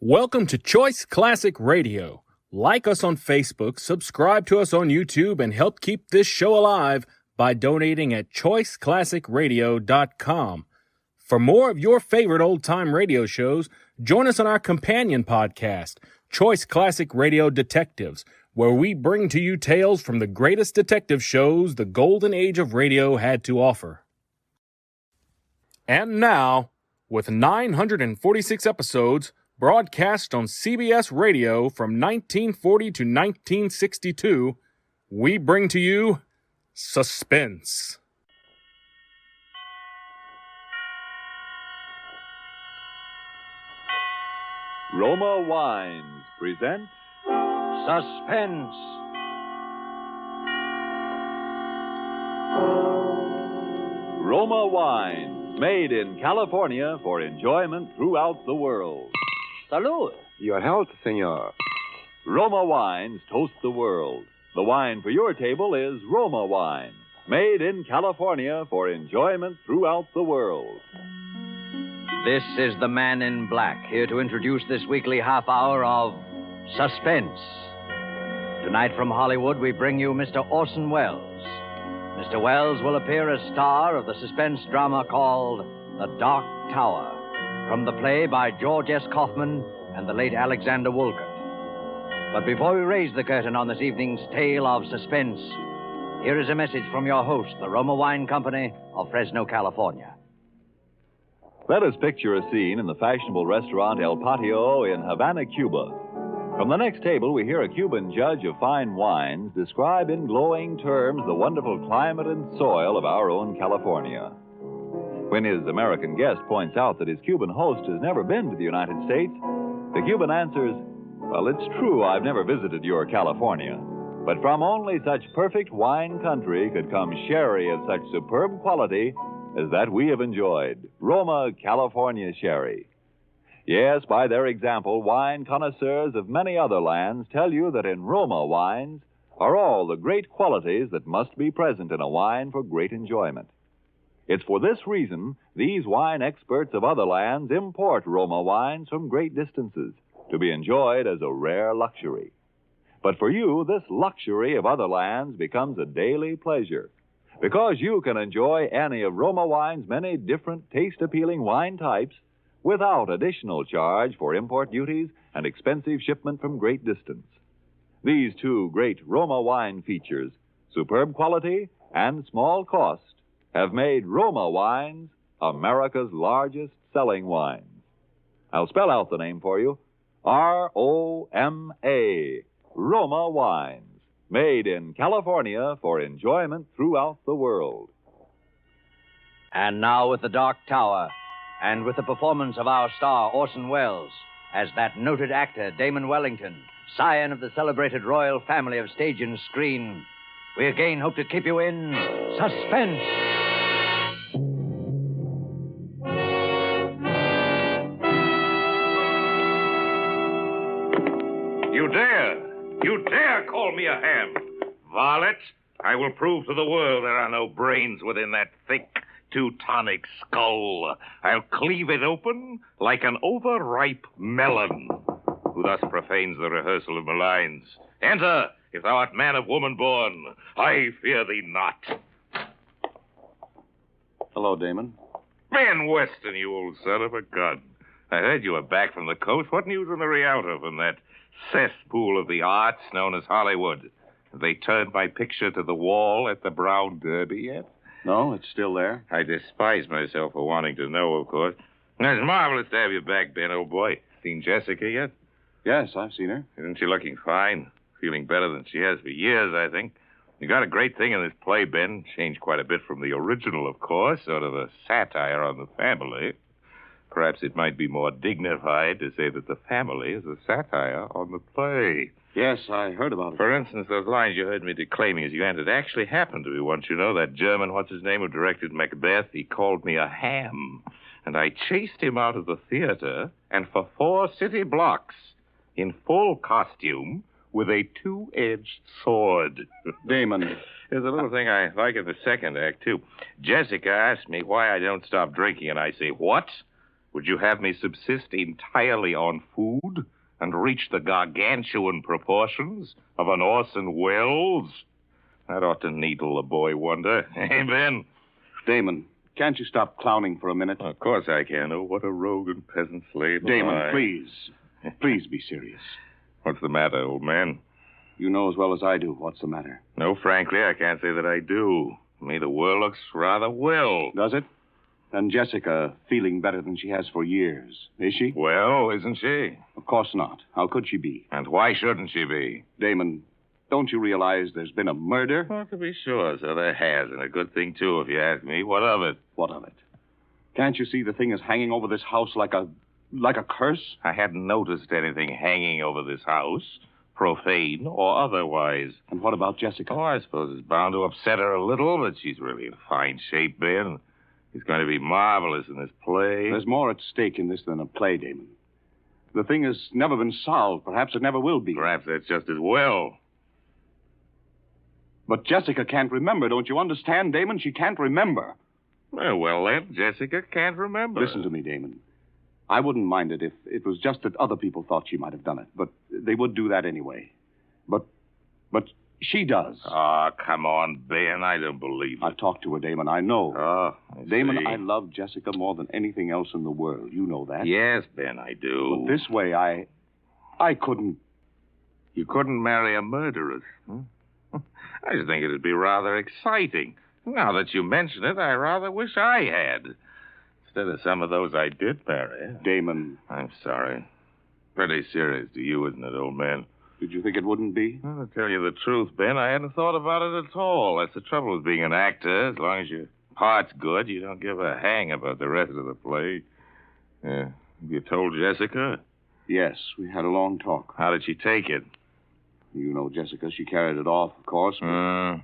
Welcome to Choice Classic Radio. Like us on Facebook, subscribe to us on YouTube, and help keep this show alive by donating at choiceclassicradio.com. For more of your favorite old-time radio shows, join us on our companion podcast, Choice Classic Radio Detectives, where we bring to you tales from the greatest detective shows the golden age of radio had to offer. And now, with 946 episodes, broadcast on CBS Radio from 1940 to 1962, we bring to you Suspense. Roma Wines present Suspense. Roma Wines, made in California for enjoyment throughout the world. Salud. Your health, senor. Roma Wines toast the world. The wine for your table is Roma Wine, made in California for enjoyment throughout the world. This is the Man in Black, here to introduce this weekly half hour of Suspense. Tonight from Hollywood, we bring you Mr. Orson Welles. Mr. Welles will appear as star of the suspense drama called The Dark Tower, from the play by George S. Kaufman and the late Alexander Woollcott. But before we raise the curtain on this evening's tale of suspense, here is a message from your host, the Roma Wine Company of Fresno, California. Let us picture a scene in the fashionable restaurant El Patio in Havana, Cuba. From the next table, we hear a Cuban judge of fine wines describe in glowing terms the wonderful climate and soil of our own California. When his American guest points out that his Cuban host has never been to the United States, the Cuban answers, "Well, it's true I've never visited your California, but from only such perfect wine country could come sherry of such superb quality as that we have enjoyed, Roma California Sherry." Yes, by their example, wine connoisseurs of many other lands tell you that in Roma wines are all the great qualities that must be present in a wine for great enjoyment. It's for this reason these wine experts of other lands import Roma wines from great distances to be enjoyed as a rare luxury. But for you, this luxury of other lands becomes a daily pleasure, because you can enjoy any of Roma wine's many different taste-appealing wine types without additional charge for import duties and expensive shipment from great distance. These two great Roma wine features, superb quality and small cost, have made Roma wines America's largest selling wines. I'll spell out the name for you. R-O-M-A, Roma Wines, made in California for enjoyment throughout the world. And now with The Dark Tower, and with the performance of our star, Orson Welles, as that noted actor, Damon Wellington, scion of the celebrated royal family of stage and screen, we again hope to keep you in suspense. You dare call me a ham. Varlet, I will prove to the world there are no brains within that thick Teutonic skull. I'll cleave it open like an overripe melon. Who thus profanes the rehearsal of maligns? Enter, if thou art man of woman born. I fear thee not. Hello, Damon. Ben Weston, you old son of a gun. I heard you were back from the coast. What news in the Rialto from that cesspool of the arts known as Hollywood? Have they turned my picture to the wall at the Brown Derby yet? No, it's still there. I despise myself for wanting to know, of course. It's marvelous to have you back, Ben, old boy. Seen Jessica yet? Yes, I've seen her. Isn't she looking fine? Feeling better than she has for years, I think. You got a great thing in this play, Ben. Changed quite a bit from the original, of course. Sort of a satire on the family. Perhaps it might be more dignified to say that the family is a satire on the play. Yes, I heard about it. For instance, those lines you heard me declaiming as you entered actually happened to me once, you know. That German, what's-his-name, who directed Macbeth, he called me a ham. And I chased him out of the theater, and for 4 city blocks, in full costume, with a two-edged sword. Damon. There's a little thing I like in the second act, too. Jessica asked me why I don't stop drinking, and I say, what? Would you have me subsist entirely on food and reach the gargantuan proportions of an Orson Welles? That ought to needle a boy wonder. Hey, Ben? Damon, can't you stop clowning for a minute? Of course I can. Oh, what a rogue and peasant slave. Damon, please. Please be serious. What's the matter, old man? You know as well as I do what's the matter. No, frankly, I can't say that I do. To me, the world looks rather well. Does it? And Jessica feeling better than she has for years. Is she? Well, isn't she? Of course not. How could she be? And why shouldn't she be? Damon, don't you realize there's been a murder? Well, to be sure, so there has, and a good thing, too, if you ask me. What of it? What of it? Can't you see the thing is hanging over this house like a curse? I hadn't noticed anything hanging over this house, profane or otherwise. And what about Jessica? Oh, I suppose it's bound to upset her a little, but she's really in fine shape, Ben. He's going to be marvelous in this play. There's more at stake in this than a play, Damon. The thing has never been solved. Perhaps it never will be. Perhaps that's just as well. But Jessica can't remember, don't you understand, Damon? She can't remember. Well, then, Jessica can't remember. Listen to me, Damon. I wouldn't mind it if it was just that other people thought she might have done it, but they would do that anyway. But she does. Oh, come on, Ben. I don't believe it. I've talked to her, Damon. I know. Oh, I Damon, see. I love Jessica more than anything else in the world. You know that. Yes, Ben, I do. But this way, I couldn't. You couldn't marry a murderess. I just think it'd be rather exciting. Now that you mention it, I rather wish I had. Instead of some of those I did marry. Damon. I'm sorry. Pretty serious to you, isn't it, old man? Did you think it wouldn't be? Well, to tell you the truth, Ben, I hadn't thought about it at all. That's the trouble with being an actor. As long as your part's good, you don't give a hang about the rest of the play. You told Jessica? Yes, we had a long talk. How did she take it? You know Jessica. She carried it off, of course. But...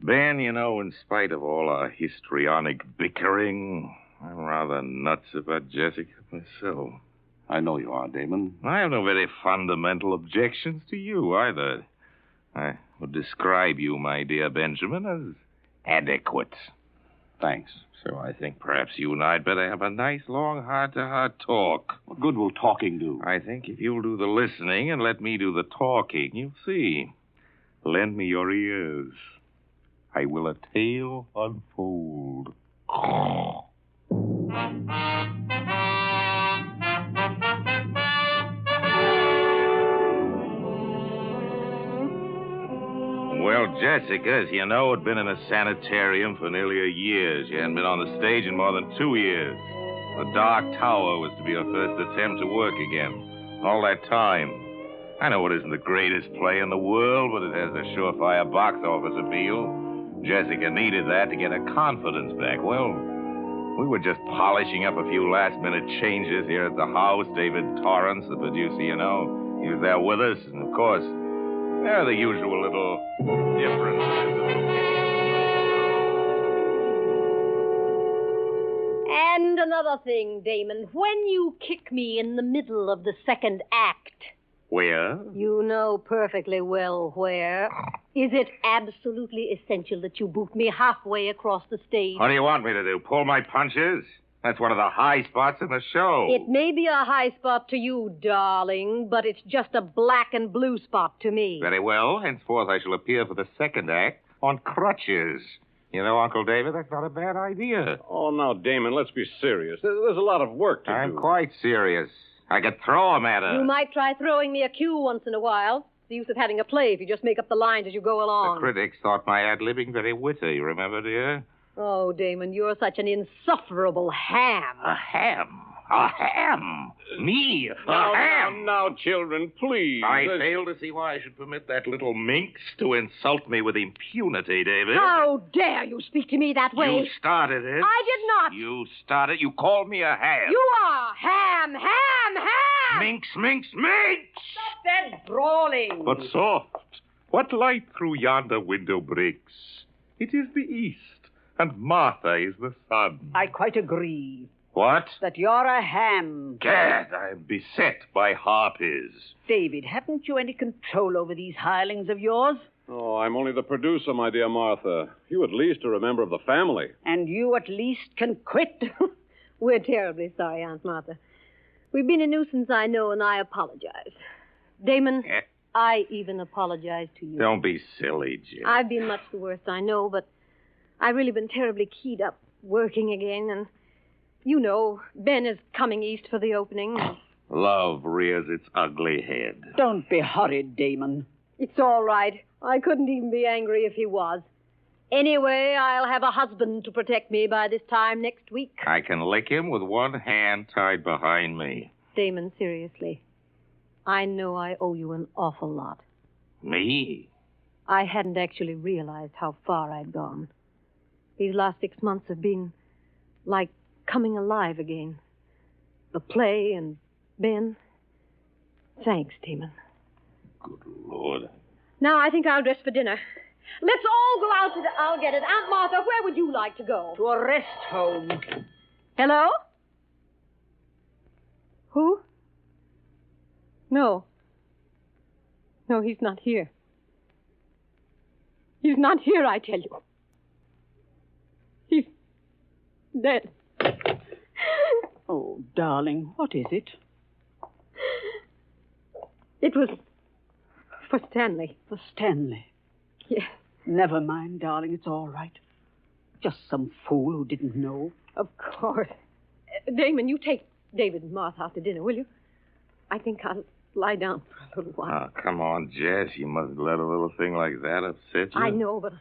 Ben, you know, in spite of all our histrionic bickering, I'm rather nuts about Jessica myself. I know you are, Damon. I have no very fundamental objections to you, either. I would describe you, my dear Benjamin, as adequate. Thanks. So I think perhaps you and I'd better have a nice, long, heart-to-heart talk. What good will talking do? I think if you'll do the listening and let me do the talking, you'll see. Lend me your ears. I will a tale unfold. Well, Jessica, as you know, had been in a sanitarium for nearly a year. She hadn't been on the stage in more than 2 years. The Dark Tower was to be her first attempt to work again. All that time. I know it isn't the greatest play in the world, but it has a surefire box office appeal. Jessica needed that to get her confidence back. Well, we were just polishing up a few last-minute changes here at the house. David Torrance, the producer, you know, he was there with us. And, of course, there are the usual little differences. And another thing, Damon. When you kick me in the middle of the second act... Where? You know perfectly well where. Is it absolutely essential that you boot me halfway across the stage? What do you want me to do? Pull my punches? That's one of the high spots in the show. It may be a high spot to you, darling, but it's just a black and blue spot to me. Very well. Henceforth, I shall appear for the second act on crutches. You know, Uncle David, that's not a bad idea. Oh, now, Damon, let's be serious. There's a lot of work to do. I'm quite serious. I could throw him at her. You might try throwing me a cue once in a while. The use of having a play if you just make up the lines as you go along. The critics thought my ad-libbing very witty, remember, dear? Oh, Damon, you're such an insufferable ham. A ham? A ham? Me? A ham? Now, children, please. I fail to see why I should permit that little minx to insult me with impunity, David. How dare you speak to me that way? You started it. I did not. You started. You called me a ham. You are ham, ham, ham. Minx, minx, minx! Stop that brawling. But soft. What light through yonder window breaks? It is the east, and Martha is the sun. I quite agree. What? That you're a ham. Gad, I am beset by harpies. David, haven't you any control over these hirelings of yours? Oh, I'm only the producer, my dear Martha. You at least are a member of the family. And you at least can quit? We're terribly sorry, Aunt Martha. We've been a nuisance, I know, and I apologize. Damon, I even apologize to you. Don't be silly, Jess. I've been much the worst, I know, but I've really been terribly keyed up working again, and you know, Ben is coming east for the opening. Love rears its ugly head. Don't be hurried, Damon. It's all right. I couldn't even be angry if he was. Anyway, I'll have a husband to protect me by this time next week. I can lick him with one hand tied behind me. Damon, seriously, I know I owe you an awful lot. Me? I hadn't actually realized how far I'd gone. These last 6 months have been like coming alive again. The play and Ben. Thanks, Damon. Good Lord. Now I think I'll dress for dinner. Let's all go out to I'll get it. Aunt Martha, where would you like to go? To a rest home. Hello? Who? No. No, he's not here. He's not here, I tell you. He's dead. Oh, darling, what is it? It was for Stanley. For Stanley. Yes. Never mind, darling, it's all right. Just some fool who didn't know. Of course. Damon, you take David and Martha out to dinner, will you? I think I'll lie down for a little while. Oh, come on, Jess. You mustn't let a little thing like that upset you. I know, but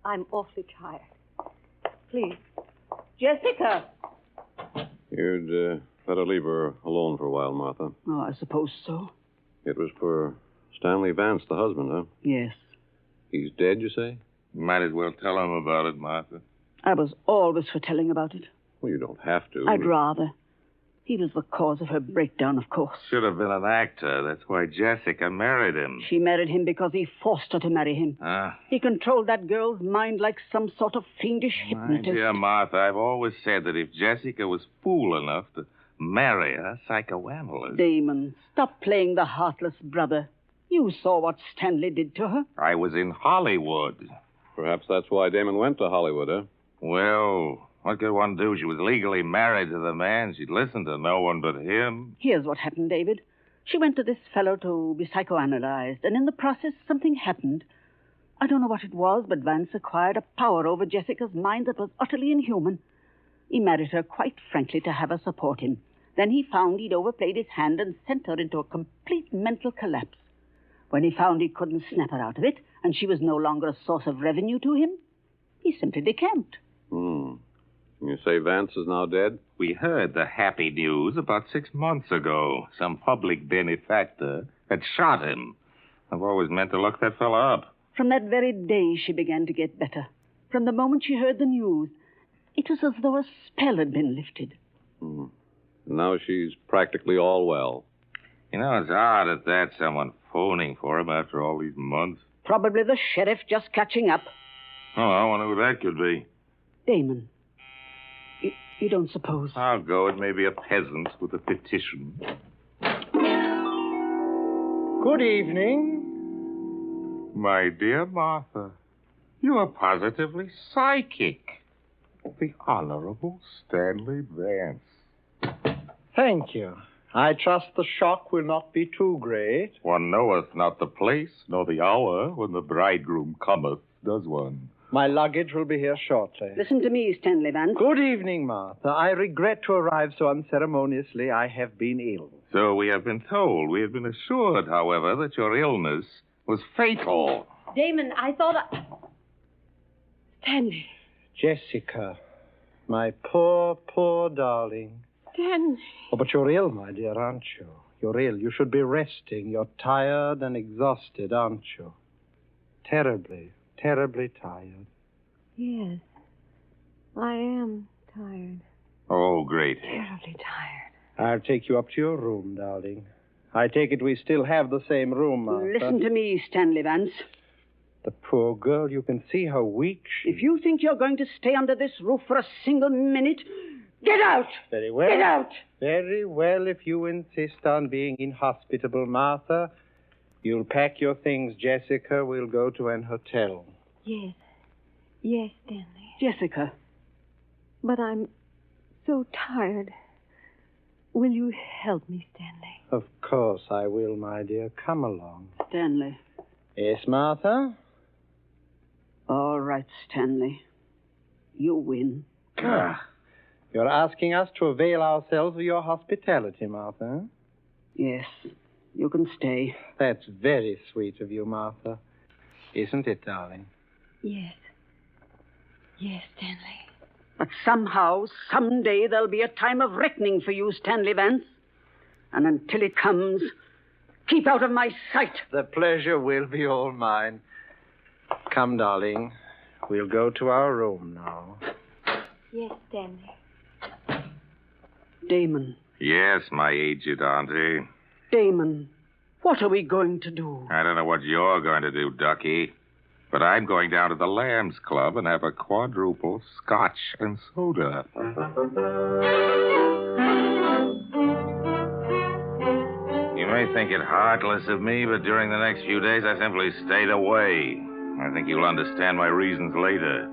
I'm awfully tired. Please. Jessica! You'd better leave her alone for a while, Martha. Oh, I suppose so. It was for Stanley Vance, the husband, huh? Yes. He's dead, you say? You might as well tell him about it, Martha. I was always for telling about it. Well, you don't have to. I'd rather. He was the cause of her breakdown, of course. Should have been an actor. That's why Jessica married him. She married him because he forced her to marry him. Ah. He controlled that girl's mind like some sort of fiendish My hypnotist. dear Martha, I've always said that if Jessica was fool enough to marry a psychoanalyst... Damon, stop playing the heartless brother. You saw what Stanley did to her. I was in Hollywood. Perhaps that's why Damon went to Hollywood, huh? Well, what could one do? She was legally married to the man. She'd listen to no one but him. Here's what happened, David. She went to this fellow to be psychoanalyzed, and in the process, something happened. I don't know what it was, but Vance acquired a power over Jessica's mind that was utterly inhuman. He married her quite frankly to have her support him. Then he found he'd overplayed his hand and sent her into a complete mental collapse. When he found he couldn't snap her out of it, and she was no longer a source of revenue to him, he simply decamped. You say Vance is now dead? We heard the happy news about 6 months ago. Some public benefactor had shot him. I've always meant to look that fella up. From that very day, she began to get better. From the moment she heard the news, it was as though a spell had been lifted. Now she's practically all well. You know, it's odd at that, someone phoning for him after all these months. Probably the sheriff just catching up. Oh, I wonder who that could be. Damon, you don't suppose... I'll go. It may be a peasant with a petition. Good evening. My dear Martha, you are positively psychic. The Honorable Stanley Vance. Thank you. I trust the shock will not be too great. One knoweth not the place, nor the hour when the bridegroom cometh, does one? My luggage will be here shortly. Listen to me, Stanley Vance. Good evening, Martha. I regret to arrive so unceremoniously. I have been ill. So we have been told. We have been assured, however, that your illness was fatal. Damon, I thought Stanley. Jessica, my poor, poor darling. Stanley. Oh, but you're ill, my dear, aren't you? You're ill. You should be resting. You're tired and exhausted, aren't you? Terribly, terribly tired. Yes, I am tired. Oh, great. Terribly tired. I'll take you up to your room, darling. I take it we still have the same room, Martha. Listen to me, Stanley Vance. The poor girl, you can see how weak she is. If you think you're going to stay under this roof for a single minute, get out! Very well. Get out! Very well, if you insist on being inhospitable, Martha. You'll pack your things, Jessica. We'll go to an hotel. Yes. Yes, Stanley. Jessica. But I'm so tired. Will you help me, Stanley? Of course I will, my dear. Come along. Stanley. Yes, Martha? All right, Stanley. You win. You're asking us to avail ourselves of your hospitality, Martha. Yes, you can stay. That's very sweet of you, Martha. Isn't it, darling? Yes. Yes, Stanley. But somehow, someday, there'll be a time of reckoning for you, Stanley Vance. And until it comes, keep out of my sight. The pleasure will be all mine. Come, darling. We'll go to our room now. Yes, Stanley. Damon. Yes, my aged auntie. Damon, what are we going to do? I don't know what you're going to do, Ducky. But I'm going down to the Lambs Club and have a quadruple scotch and soda. You may think it heartless of me, but during the next few days I simply stayed away. I think you'll understand my reasons later.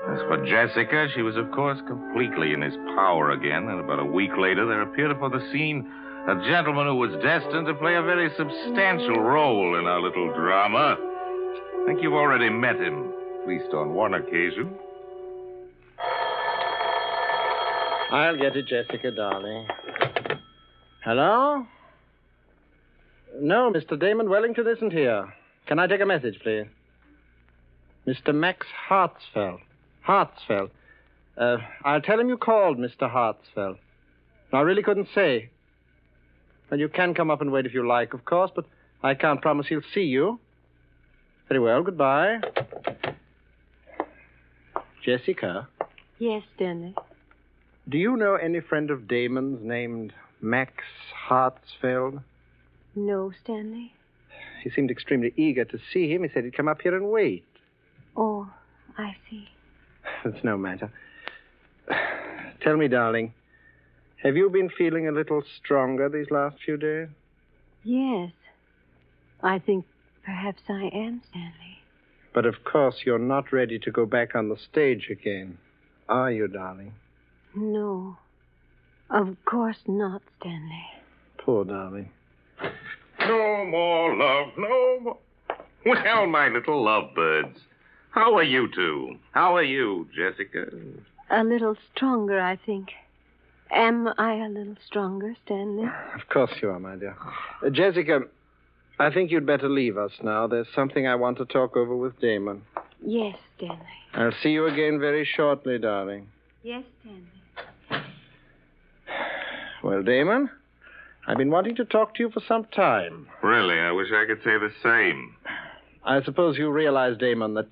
As for Jessica, she was, of course, completely in his power again, and about a week later there appeared upon the scene a gentleman who was destined to play a very substantial role in our little drama. I think you've already met him, at least on one occasion. I'll get it, Jessica, darling. Hello? No, Mr. Damon Wellington isn't here. Can I take a message, please? Mr. Max Hartsfeld. Hartsfeld. I'll tell him you called, Mr. Hartsfeld. I really couldn't say. Well, you can come up and wait if you like, of course, but I can't promise he'll see you. Very well, goodbye. Jessica, Yes, Stanley. do you know any friend of Damon's named Max Hartsfeld? No, Stanley. He seemed extremely eager to see him. He said he'd come up here and wait. Oh, I see. It's no matter. Tell me, darling, have you been feeling a little stronger these last few days? Yes. I think perhaps I am, Stanley. But of course you're not ready to go back on the stage again, are you, darling? No. Of course not, Stanley. Poor darling. No more love, no more. Well, my little lovebirds, how are you two? How are you, Jessica? A little stronger, I think. Am I a little stronger, Stanley? Of course you are, my dear. Jessica, I think you'd better leave us now. There's something I want to talk over with Damon. Yes, Stanley. I'll see you again very shortly, darling. Yes, Stanley. Well, Damon, I've been wanting to talk to you for some time. Really, I wish I could say the same. I suppose you realize, Damon, that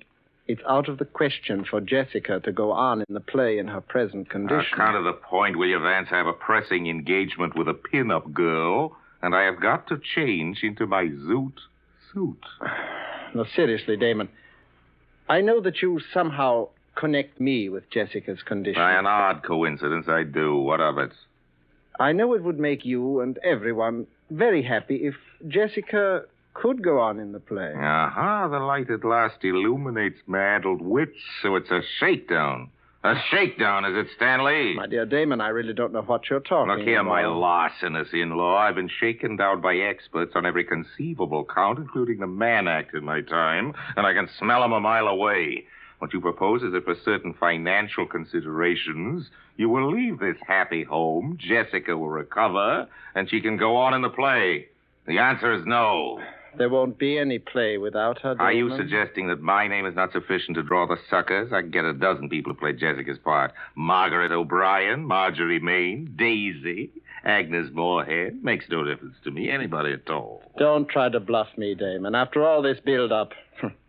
it's out of the question for Jessica to go on in the play in her present condition. Kind of the point, William Vance. I have a pressing engagement with a pin-up girl, and I have got to change into my zoot suit. No, seriously, Damon. I know that you somehow connect me with Jessica's condition. By an odd coincidence, I do. What of it? I know it would make you and everyone very happy if Jessica could go on in the play. Aha, the light at last illuminates my addled wits, so it's a shakedown. A shakedown, is it, Stanley? My dear Damon, I really don't know what you're talking about. Look here, my larcenous in-law. I've been shaken down by experts on every conceivable count, including the Mann Act in my time, and I can smell 'em a mile away. What you propose is that for certain financial considerations, you will leave this happy home, Jessica will recover, and she can go on in the play. The answer is no. There won't be any play without her, Damon. Are you suggesting that my name is not sufficient to draw the suckers? I can get a dozen people to play Jessica's part. Margaret O'Brien, Marjorie Main, Daisy, Agnes Moorehead. Makes no difference to me. Anybody at all. Don't try to bluff me, Damon. After all this build-up,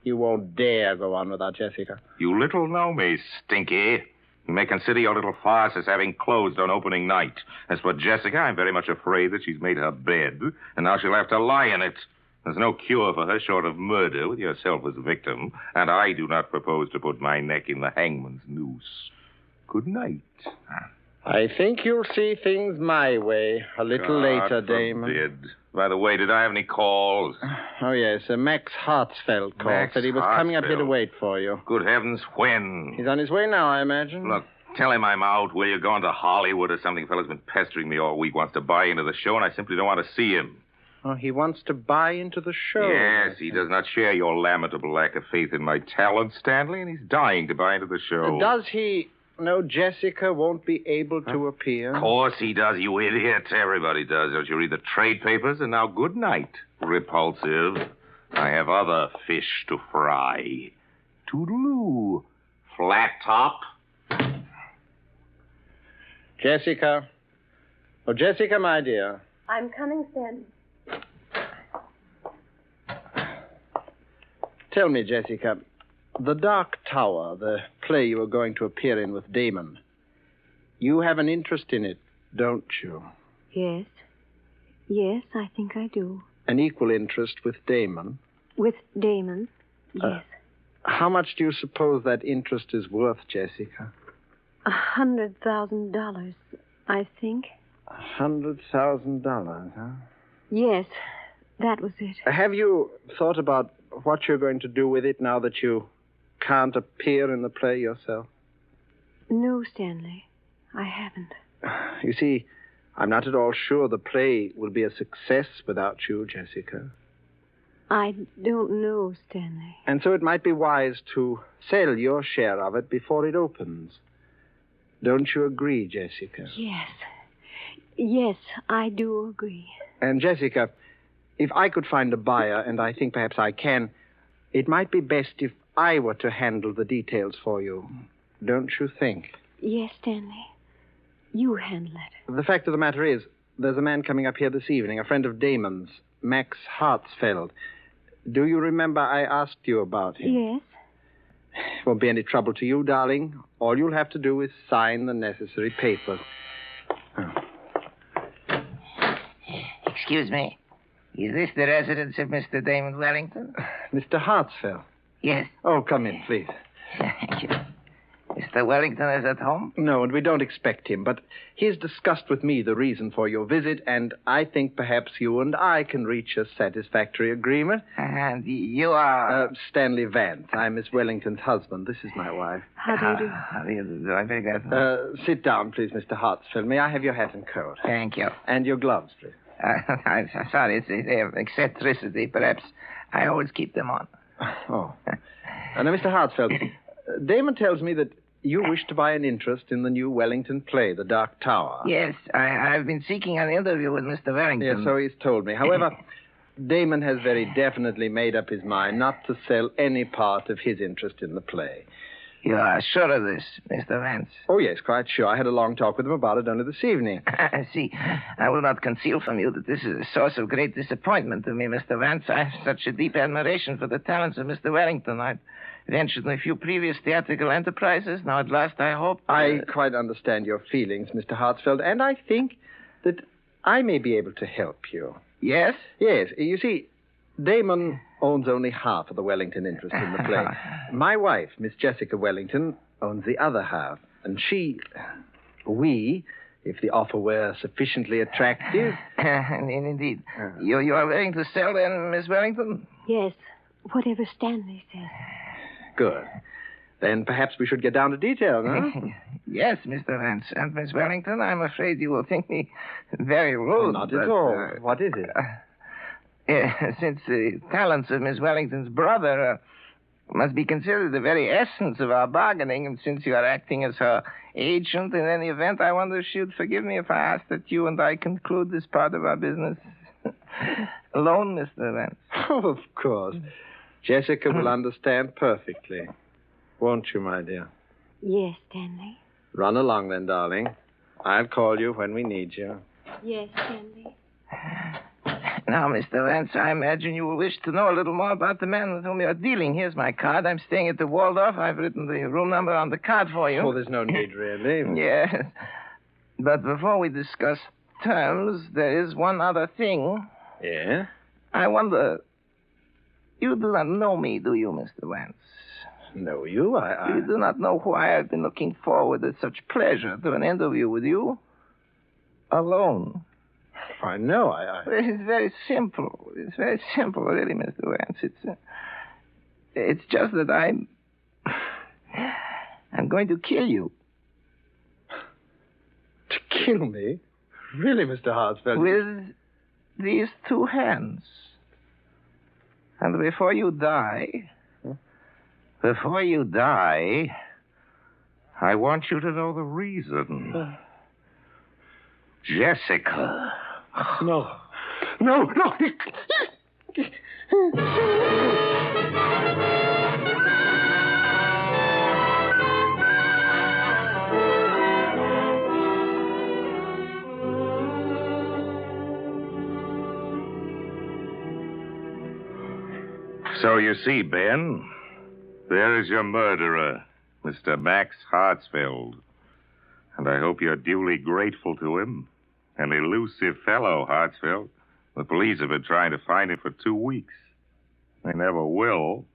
you won't dare go on without Jessica. You little know me, Stinky. You may consider your little farce as having closed on opening night. As for Jessica, I'm very much afraid that she's made her bed, and now she'll have to lie in it. There's no cure for her short of murder with yourself as a victim, and I do not propose to put my neck in the hangman's noose. Good night. I think you'll see things my way a little later, Damon. Forbid. By the way, did I have any calls? Oh, yes. Max Hartsfeld called. Max Said he was coming up here to Hartsfeld. wait for you. Good heavens, when? He's on his way now, I imagine. Look, Tell him I'm out. Will you? Going to Hollywood or something? Fella's been pestering me all week. Wants to buy into the show, and I simply don't want to see him. Oh, he wants to buy into the show. Yes, he does not share your lamentable lack of faith in my talent, Stanley, and he's dying to buy into the show. Does he know Jessica won't be able to appear? Of course he does, you idiot. Everybody does. Don't you read the trade papers? And now good night, repulsive. I have other fish to fry. Toodaloo, flat top. Jessica. Oh, Jessica, my dear. I'm coming, Stanley. Tell me, Jessica, The Dark Tower, the play you are going to appear in with Damon, you have an interest in it, don't you? Yes. Yes, I think I do. An equal interest with Damon? With Damon, yes. How much do you suppose that interest is worth, Jessica? $100,000, I think. $100,000, huh? Yes, that was it. Have you thought about what you're going to do with it now that you can't appear in the play yourself? No, Stanley, I haven't. You see, I'm not at all sure the play will be a success without you, Jessica. I don't know, Stanley. And so it might be wise to sell your share of it before it opens. Don't you agree, Jessica? Yes. Yes, I do agree. And, Jessica, if I could find a buyer, and I think perhaps I can, it might be best if I were to handle the details for you. Don't you think? Yes, Stanley. You handle it. The fact of the matter is, there's a man coming up here this evening, a friend of Damon's, Max Hartsfeld. Do you remember I asked you about him? Yes. Won't be any trouble to you, darling. All you'll have to do is sign the necessary papers. Oh. Excuse me. Is this the residence of Mr. Damon Wellington? Mr. Hartsfeld? Yes. Oh, come in, please. Thank you. Mr. Wellington is at home? No, and we don't expect him, but he's discussed with me the reason for your visit, and I think perhaps you and I can reach a satisfactory agreement. And you are... Stanley Vance. I'm Miss Wellington's husband. This is my wife. How do you do? How do you do? I beg that. Sit down, please, Mr. Hartsfeld. May I have your hat and coat? Thank you. And your gloves, please. I'm sorry. It's eccentricity. Perhaps I always keep them on. Oh. Now, Mr. Hartsfeld, Damon tells me that you wish to buy an interest in the new Wellington play, The Dark Tower. Yes, I've been seeking an interview with Mr. Wellington. Yes, so he's told me. However, Damon has very definitely made up his mind not to sell any part of his interest in the play. You are sure of this, Mr. Vance? Oh, yes, quite sure. I had a long talk with him about it only this evening. I see. I will not conceal from you that this is a source of great disappointment to me, Mr. Vance. I have such a deep admiration for the talents of Mr. Wellington. I've ventured in a few previous theatrical enterprises. Now, at last, I hope... I quite understand your feelings, Mr. Hartsfeld, and I think that I may be able to help you. Yes? Yes. You see, Damon owns only half of the Wellington interest in the play. My wife, Miss Jessica Wellington, owns the other half. And we, if the offer were sufficiently attractive... Indeed. You are willing to sell, then, Miss Wellington? Yes, whatever Stanley says. Good. Then perhaps we should get down to details, huh? Yes, Mr. Vance. And Miss Wellington, I'm afraid you will think me very rude. Not at all. What is it? Since the talents of Miss Wellington's brother must be considered the very essence of our bargaining, and since you are acting as her agent in any event, I wonder if she would forgive me if I asked that you and I conclude this part of our business alone, Mr. Vance. Oh, of course. Jessica will understand perfectly. Won't you, my dear? Yes, Stanley. Run along then, darling. I'll call you when we need you. Yes, Stanley. Now, Mr. Vance, I imagine you will wish to know a little more about the man with whom you are dealing. Here's my card. I'm staying at the Waldorf. I've written the room number on the card for you. Oh, there's no need, really. Yes. But before we discuss terms, there is one other thing. Yeah? I wonder... You do not know me, do you, Mr. Vance? Know you? You do not know why I've been looking forward with such pleasure to an interview with you? Alone. I know. It's very simple. It's very simple, really, Mr. Vance. It's just that I'm going to kill you. To kill me? Really, Mr. Hartsfeld? With these two hands. And before you die, I want you to know the reason. Jessica. No. No. So you see, Ben, there is your murderer, Mr. Max Hartsfeld. And I hope you're duly grateful to him. An elusive fellow, Hartsfeld. The police have been trying to find him for 2 weeks. They never will.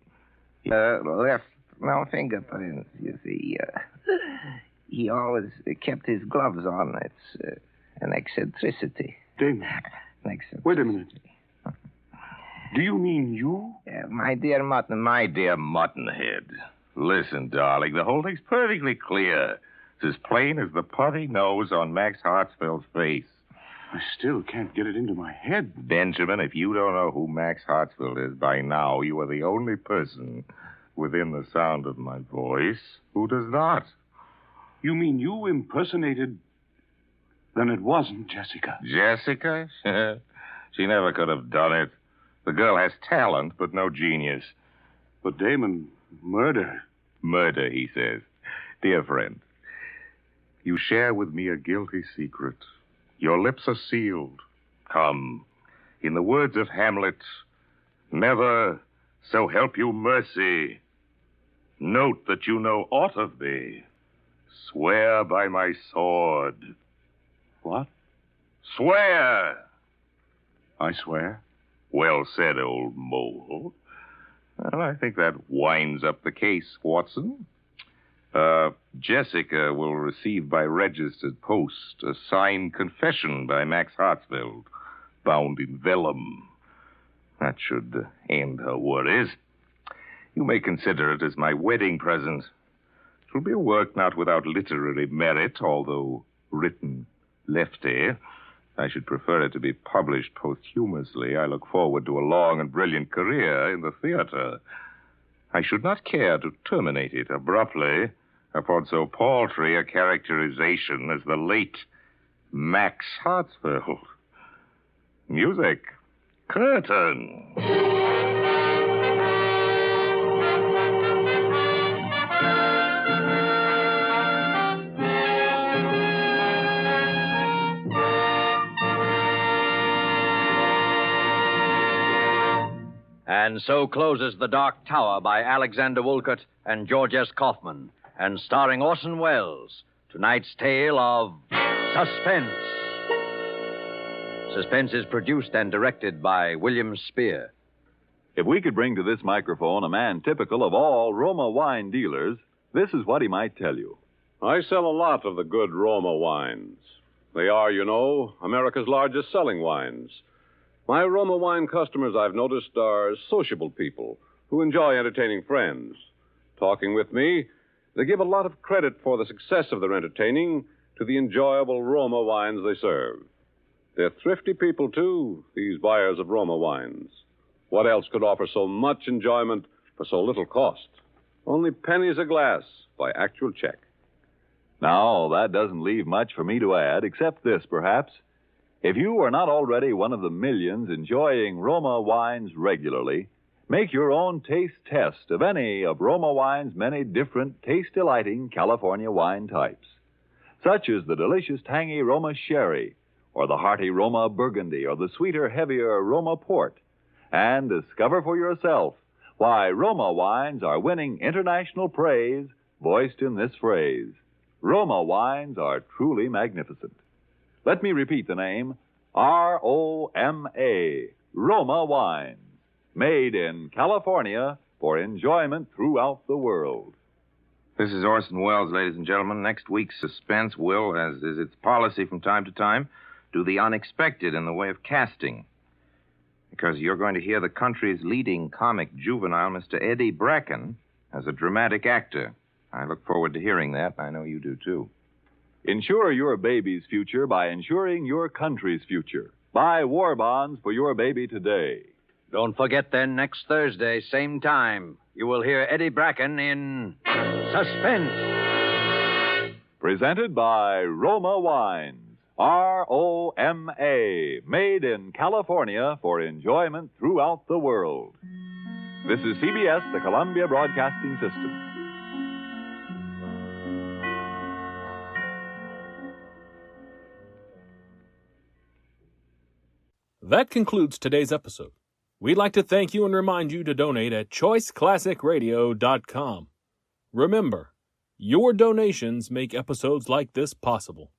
Left no fingerprints, you see. He always kept his gloves on. It's an eccentricity. Damon. An eccentricity. Wait a minute. Do you mean you? My dear Muttonhead. Listen, darling, the whole thing's perfectly clear. It's as plain as the putty nose on Max Hartsfeld's face. I still can't get it into my head. Benjamin, if you don't know who Max Hartsfeld is by now, you are the only person within the sound of my voice who does not. You mean you impersonated... Then it wasn't Jessica. Jessica? She never could have done it. The girl has talent, but no genius. But Damon, murder. Murder, he says. Dear friend, you share with me a guilty secret. Your lips are sealed. Come, in the words of Hamlet, never, so help you mercy. Note that you know aught of me. Swear by my sword. What? Swear! I swear. Well said, old mole. Well, I think that winds up the case, Watson. Jessica will receive by registered post a signed confession by Max Hartsfeld, bound in vellum. That should end her worries. You may consider it as my wedding present. It will be a work not without literary merit, although written lefty. I should prefer it to be published posthumously. I look forward to a long and brilliant career in the theater. I should not care to terminate it abruptly upon so paltry a characterization as the late Max Hartsfeld. Music. Curtain. And so closes The Dark Tower by Alexander Woolcott and George S. Kaufman, and starring Orson Welles. Tonight's tale of Suspense. Suspense is produced and directed by William Spear. If we could bring to this microphone a man typical of all Roma wine dealers, this is what he might tell you. I sell a lot of the good Roma wines. They are, you know, America's largest selling wines. My Roma wine customers, I've noticed, are sociable people who enjoy entertaining friends. Talking with me, they give a lot of credit for the success of their entertaining to the enjoyable Roma wines they serve. They're thrifty people, too, these buyers of Roma wines. What else could offer so much enjoyment for so little cost? Only pennies a glass by actual check. Now, that doesn't leave much for me to add, except this, perhaps. If you are not already one of the millions enjoying Roma wines regularly, make your own taste test of any of Roma wine's many different taste-delighting California wine types, such as the delicious tangy Roma Sherry, or the hearty Roma Burgundy, or the sweeter, heavier Roma Port, and discover for yourself why Roma wines are winning international praise voiced in this phrase: Roma wines are truly magnificent. Let me repeat the name: R-O-M-A, Roma wines, made in California for enjoyment throughout the world. This is Orson Welles, ladies and gentlemen. Next week's Suspense will, as is its policy from time to time, do the unexpected in the way of casting. Because you're going to hear the country's leading comic juvenile, Mr. Eddie Bracken, as a dramatic actor. I look forward to hearing that. I know you do, too. Insure your baby's future by insuring your country's future. Buy war bonds for your baby today. Don't forget then, next Thursday, same time, you will hear Eddie Bracken in Suspense. Presented by Roma Wines. R-O-M-A. Made in California for enjoyment throughout the world. This is CBS, the Columbia Broadcasting System. That concludes today's episode. We'd like to thank you and remind you to donate at choiceclassicradio.com. Remember, your donations make episodes like this possible.